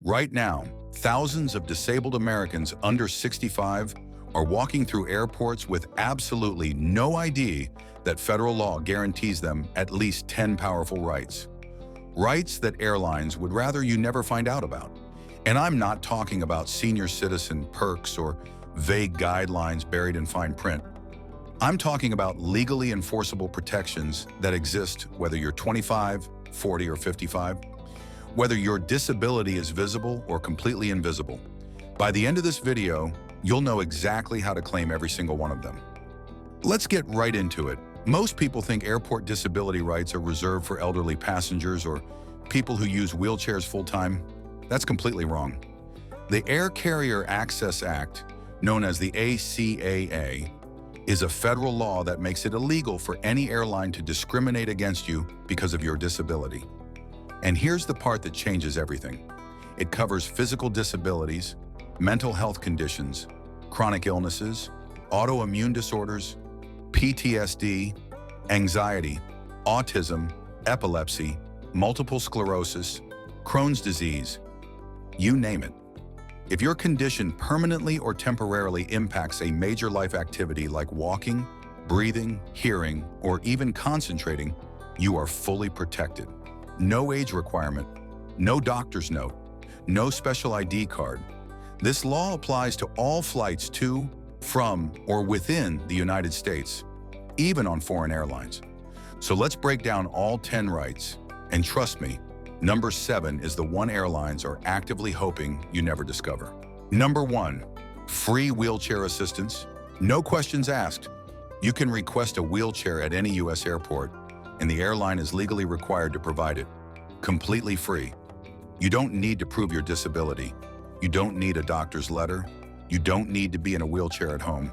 Right now, thousands of disabled Americans under 65 are walking through airports with absolutely no idea that federal law guarantees them at least 10 powerful rights. Rights that airlines would rather you never find out about. And I'm not talking about senior citizen perks or vague guidelines buried in fine print. I'm talking about legally enforceable protections that exist whether you're 25, 40, or 55, whether your disability is visible or completely invisible. By the end of this video, you'll know exactly how to claim every single one of them. Let's get right into it. Most people think airport disability rights are reserved for elderly passengers or people who use wheelchairs full-time. That's completely wrong. The Air Carrier Access Act, known as the ACAA, is a federal law that makes it illegal for any airline to discriminate against you because of your disability. And here's the part that changes everything. It covers physical disabilities, mental health conditions, chronic illnesses, autoimmune disorders, PTSD, anxiety, autism, epilepsy, multiple sclerosis, Crohn's disease, you name it. If your condition permanently or temporarily impacts a major life activity like walking, breathing, hearing, or even concentrating, you are fully protected. No age requirement, no doctor's note, no special ID card. This law applies to all flights to, from, or within the United States, even on foreign airlines. So let's break down all 10 rights. And trust me, number 7 is the one airlines are actively hoping you never discover. Number 1, free wheelchair assistance. No questions asked. You can request a wheelchair at any U.S. airport, and the airline is legally required to provide it, completely free. You don't need to prove your disability. You don't need a doctor's letter. You don't need to be in a wheelchair at home.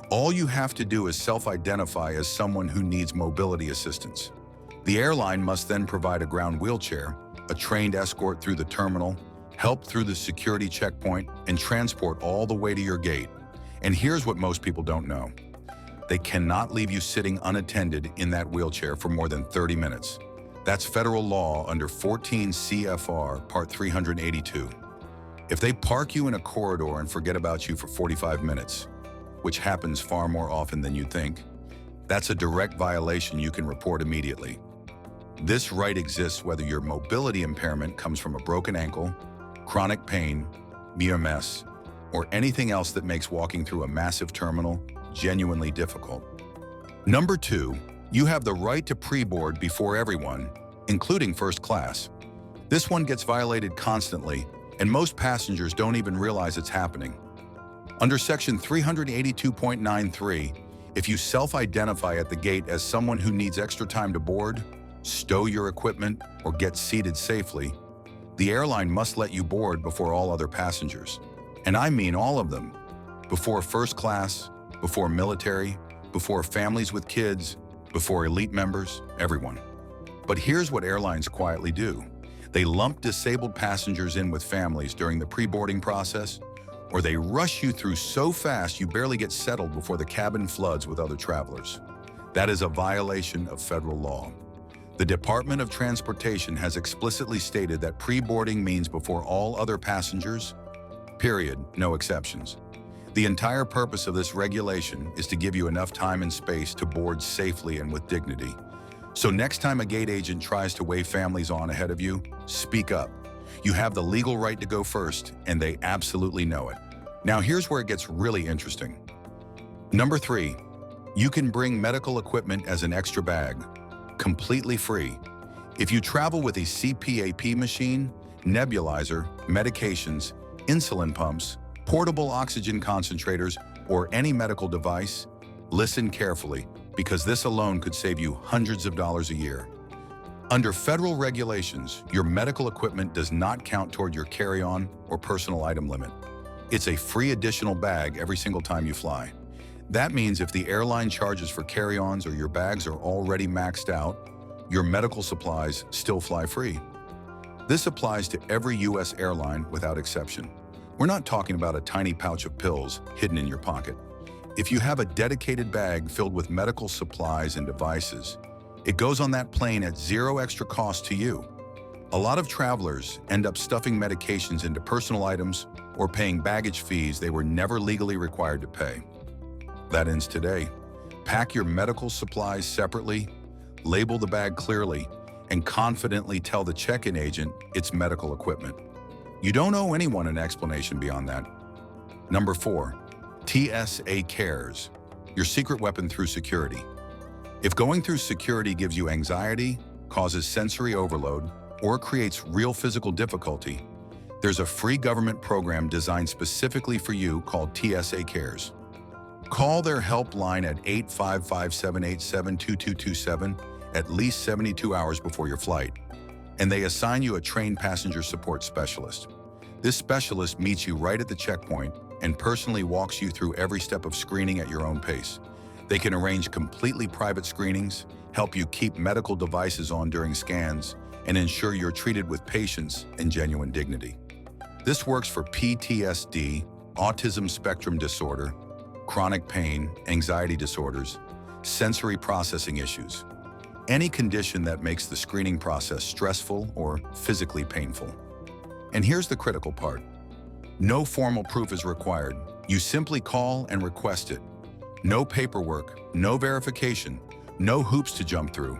All you have to do is self-identify as someone who needs mobility assistance. The airline must then provide a ground wheelchair, a trained escort through the terminal, help through the security checkpoint, and transport all the way to your gate. And here's what most people don't know. They cannot leave you sitting unattended in that wheelchair for more than 30 minutes. That's federal law under 14 CFR Part 382. If they park you in a corridor and forget about you for 45 minutes, which happens far more often than you'd think, that's a direct violation you can report immediately. This right exists whether your mobility impairment comes from a broken ankle, chronic pain, MS, or anything else that makes walking through a massive terminal genuinely difficult. Number 2, you have the right to pre-board before everyone, including first class. This one gets violated constantly, and most passengers don't even realize it's happening. Under Section 382.93, if you self-identify at the gate as someone who needs extra time to board, stow your equipment, or get seated safely, the airline must let you board before all other passengers. And I mean all of them. Before first class, before military, before families with kids, before elite members, everyone. But here's what airlines quietly do. They lump disabled passengers in with families during the pre-boarding process, or they rush you through so fast you barely get settled before the cabin floods with other travelers. That is a violation of federal law. The Department of Transportation has explicitly stated that pre-boarding means before all other passengers, period, no exceptions. The entire purpose of this regulation is to give you enough time and space to board safely and with dignity. So next time a gate agent tries to wave families on ahead of you, speak up. You have the legal right to go first, and they absolutely know it. Now here's where it gets really interesting. Number 3, you can bring medical equipment as an extra bag, completely free. If you travel with a CPAP machine, nebulizer, medications, insulin pumps, portable oxygen concentrators, or any medical device, listen carefully, because this alone could save you hundreds of dollars a year. Under federal regulations, your medical equipment does not count toward your carry-on or personal item limit. It's a free additional bag every single time you fly. That means if the airline charges for carry-ons or your bags are already maxed out, your medical supplies still fly free. This applies to every U.S. airline without exception. We're not talking about a tiny pouch of pills hidden in your pocket. If you have a dedicated bag filled with medical supplies and devices, it goes on that plane at zero extra cost to you. A lot of travelers end up stuffing medications into personal items or paying baggage fees they were never legally required to pay. That ends today. Pack your medical supplies separately, label the bag clearly, and confidently tell the check-in agent it's medical equipment. You don't owe anyone an explanation beyond that. Number 4, TSA cares, your secret weapon through security. If going through security gives you anxiety, causes sensory overload, or creates real physical difficulty, there's a free government program designed specifically for you called TSA Cares. Call their helpline at 855-787-2227 at least 72 hours before your flight, and they assign you a trained passenger support specialist. This specialist meets you right at the checkpoint and personally walks you through every step of screening at your own pace. They can arrange completely private screenings, help you keep medical devices on during scans, and ensure you're treated with patience and genuine dignity. This works for PTSD, autism spectrum disorder, chronic pain, anxiety disorders, sensory processing issues, any condition that makes the screening process stressful or physically painful. And here's the critical part. No formal proof is required. You simply call and request it. No paperwork, no verification, no hoops to jump through.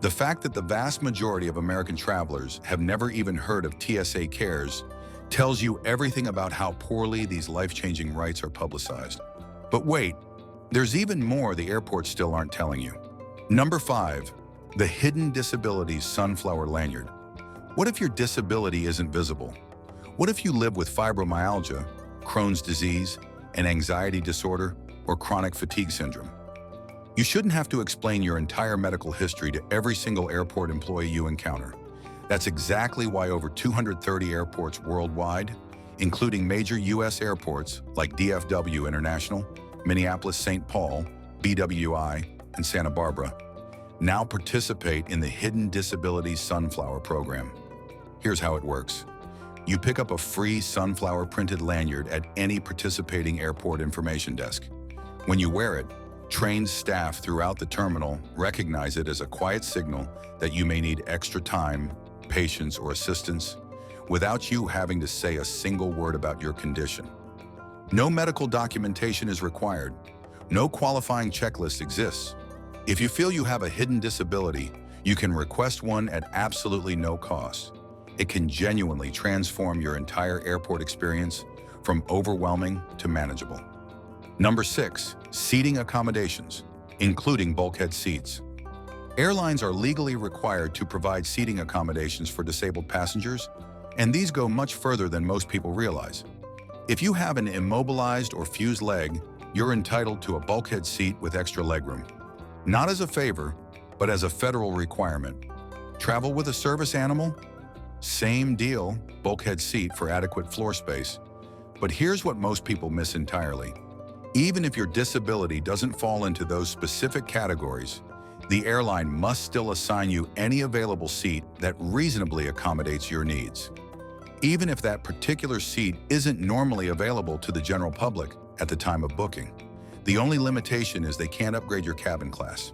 The fact that the vast majority of American travelers have never even heard of TSA Cares tells you everything about how poorly these life-changing rights are publicized. But wait, there's even more the airports still aren't telling you. Number 5, the Hidden Disabilities Sunflower Lanyard. What if your disability isn't visible? What if you live with fibromyalgia, Crohn's disease, an anxiety disorder, or chronic fatigue syndrome? You shouldn't have to explain your entire medical history to every single airport employee you encounter. That's exactly why over 230 airports worldwide, including major U.S. airports like DFW International, Minneapolis-St. Paul, BWI, and Santa Barbara, now participate in the Hidden Disabilities Sunflower Program. Here's how it works. You pick up a free sunflower printed lanyard at any participating airport information desk. When you wear it, trained staff throughout the terminal recognize it as a quiet signal that you may need extra time, patience, or assistance without you having to say a single word about your condition. No medical documentation is required. No qualifying checklist exists. If you feel you have a hidden disability, you can request one at absolutely no cost. It can genuinely transform your entire airport experience from overwhelming to manageable. Number 6, seating accommodations, including bulkhead seats. Airlines are legally required to provide seating accommodations for disabled passengers, and these go much further than most people realize. If you have an immobilized or fused leg, you're entitled to a bulkhead seat with extra legroom. Not as a favor, but as a federal requirement. Travel with a service animal? Same deal, bulkhead seat for adequate floor space. But here's what most people miss entirely. Even if your disability doesn't fall into those specific categories, the airline must still assign you any available seat that reasonably accommodates your needs. Even if that particular seat isn't normally available to the general public at the time of booking. The only limitation is they can't upgrade your cabin class.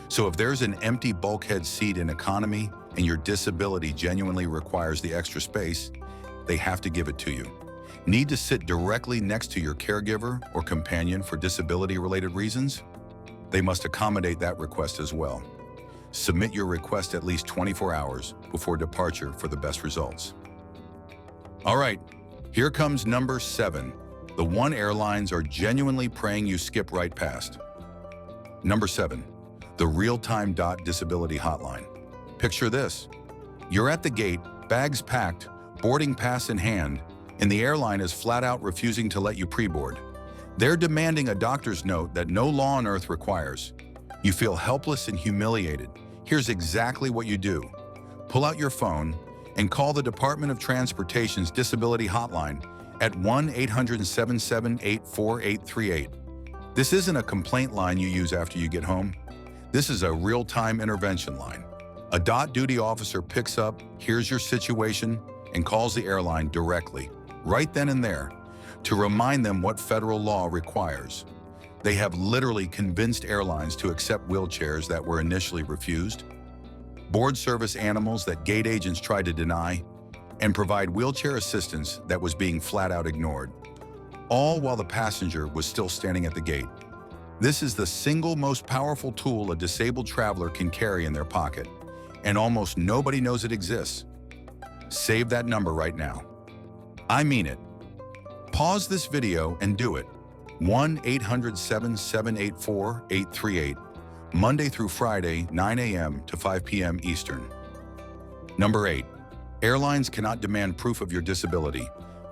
So if there's an empty bulkhead seat in economy and your disability genuinely requires the extra space, they have to give it to you. Need to sit directly next to your caregiver or companion for disability-related reasons? They must accommodate that request as well. Submit your request at least 24 hours before departure for the best results. All right, here comes number 7, the one airlines are genuinely praying you skip right past. Number 7, the real-time disability hotline. Picture this. You're at the gate, bags packed, boarding pass in hand, and the airline is flat out refusing to let you pre-board. They're demanding a doctor's note that no law on earth requires. You feel helpless and humiliated. Here's exactly what you do. Pull out your phone and call the Department of Transportation's Disability Hotline at 1-800-778-4838. This isn't a complaint line you use after you get home. This is a real-time intervention line. A duty officer picks up, hears your situation, and calls the airline directly, right then and there, to remind them what federal law requires. They have literally convinced airlines to accept wheelchairs that were initially refused. board service animals that gate agents tried to deny, and provide wheelchair assistance that was being flat out ignored, all while the passenger was still standing at the gate. This is the single most powerful tool a disabled traveler can carry in their pocket, and almost nobody knows it exists. Save that number right now. I mean it. Pause this video and do it. 1-800-7784-838, Monday through Friday, 9 a.m. to 5 p.m. Eastern. Number 8. Airlines cannot demand proof of your disability.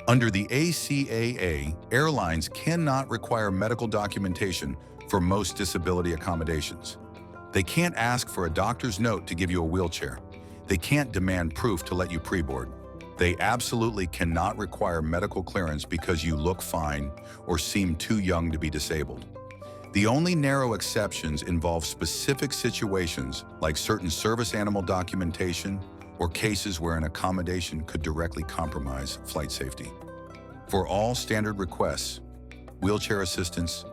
Under the ACAA, airlines cannot require medical documentation for most disability accommodations. They can't ask for a doctor's note to give you a wheelchair. They can't demand proof to let you pre-board. They absolutely cannot require medical clearance because you look fine or seem too young to be disabled. The only narrow exceptions involve specific situations like certain service animal documentation or cases where an accommodation could directly compromise flight safety. For all standard requests, wheelchair assistance,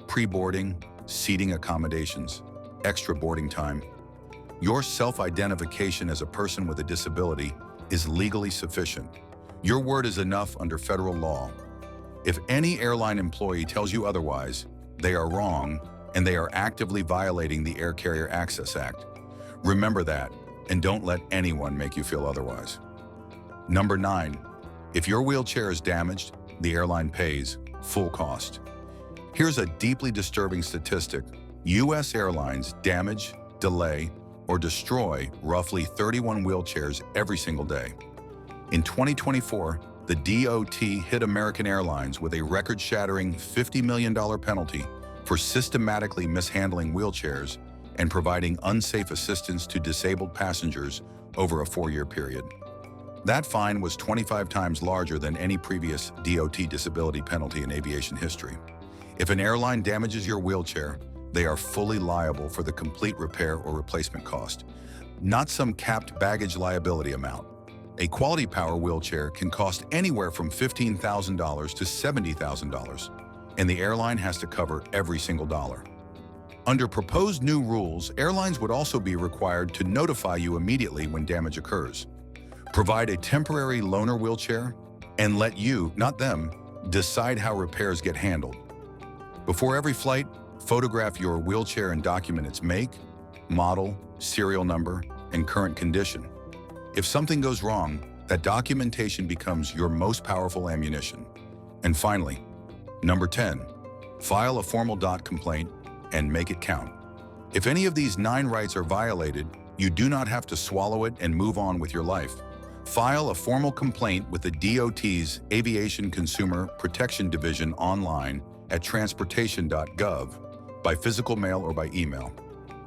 pre-boarding, seating accommodations, extra boarding time, your self-identification as a person with a disability is legally sufficient. Your word is enough under federal law. If any airline employee tells you otherwise, they are wrong and they are actively violating the Air Carrier Access Act. Remember that, and don't let anyone make you feel otherwise. Number 9. If your wheelchair is damaged, the airline pays full cost. Here's a deeply disturbing statistic. U.S. airlines damage, delay, or destroy roughly 31 wheelchairs every single day. In 2024, the DOT hit American Airlines with a record-shattering $50 million penalty for systematically mishandling wheelchairs and providing unsafe assistance to disabled passengers over a 4-year period. That fine was 25 times larger than any previous DOT disability penalty in aviation history. If an airline damages your wheelchair, they are fully liable for the complete repair or replacement cost, not some capped baggage liability amount. A Quality Power wheelchair can cost anywhere from $15,000 to $70,000, and the airline has to cover every single dollar. Under proposed new rules, airlines would also be required to notify you immediately when damage occurs, provide a temporary loaner wheelchair, and let you, not them, decide how repairs get handled. Before every flight, photograph your wheelchair and document its make, model, serial number, and current condition. If something goes wrong, that documentation becomes your most powerful ammunition. And finally, number 10, file a formal DOT complaint and make it count. If any of these 9 rights are violated, you do not have to swallow it and move on with your life. File a formal complaint with the DOT's Aviation Consumer Protection Division online at transportation.gov by physical mail or by email.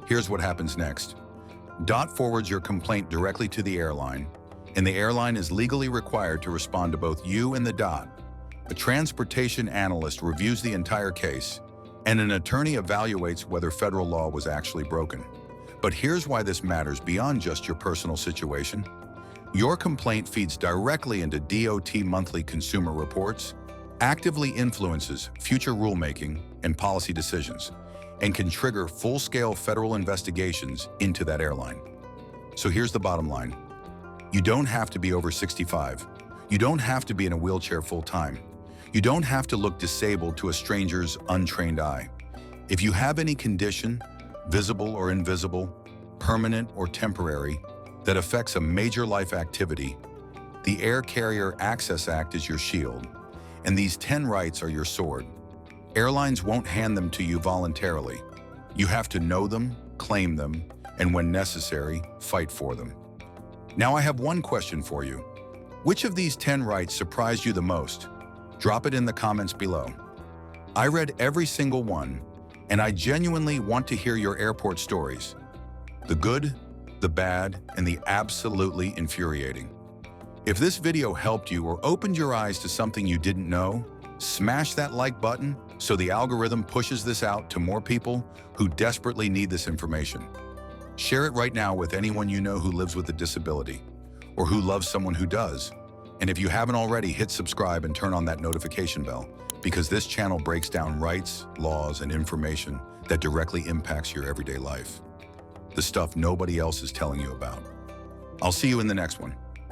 Here's what happens next. DOT forwards your complaint directly to the airline, and the airline is legally required to respond to both you and the DOT. A transportation analyst reviews the entire case, and an attorney evaluates whether federal law was actually broken. But here's why this matters beyond just your personal situation. Your complaint feeds directly into DOT monthly consumer reports, actively influences future rulemaking and policy decisions, and can trigger full-scale federal investigations into that airline. So here's the bottom line. You don't have to be over 65. You don't have to be in a wheelchair full-time. You don't have to look disabled to a stranger's untrained eye. If you have any condition, visible or invisible, permanent or temporary, that affects a major life activity, the Air Carrier Access Act is your shield, and these 10 rights are your sword. Airlines won't hand them to you voluntarily. You have to know them, claim them, and when necessary, fight for them. Now I have one question for you. Which of these 10 rights surprised you the most? Drop it in the comments below. I read every single one, and I genuinely want to hear your airport stories. The good, the bad, and the absolutely infuriating. If this video helped you or opened your eyes to something you didn't know, smash that like button so the algorithm pushes this out to more people who desperately need this information. Share it right now with anyone you know who lives with a disability or who loves someone who does. And if you haven't already, hit subscribe and turn on that notification bell, because this channel breaks down rights, laws, and information that directly impacts your everyday life. the stuff nobody else is telling you about. I'll see you in the next one.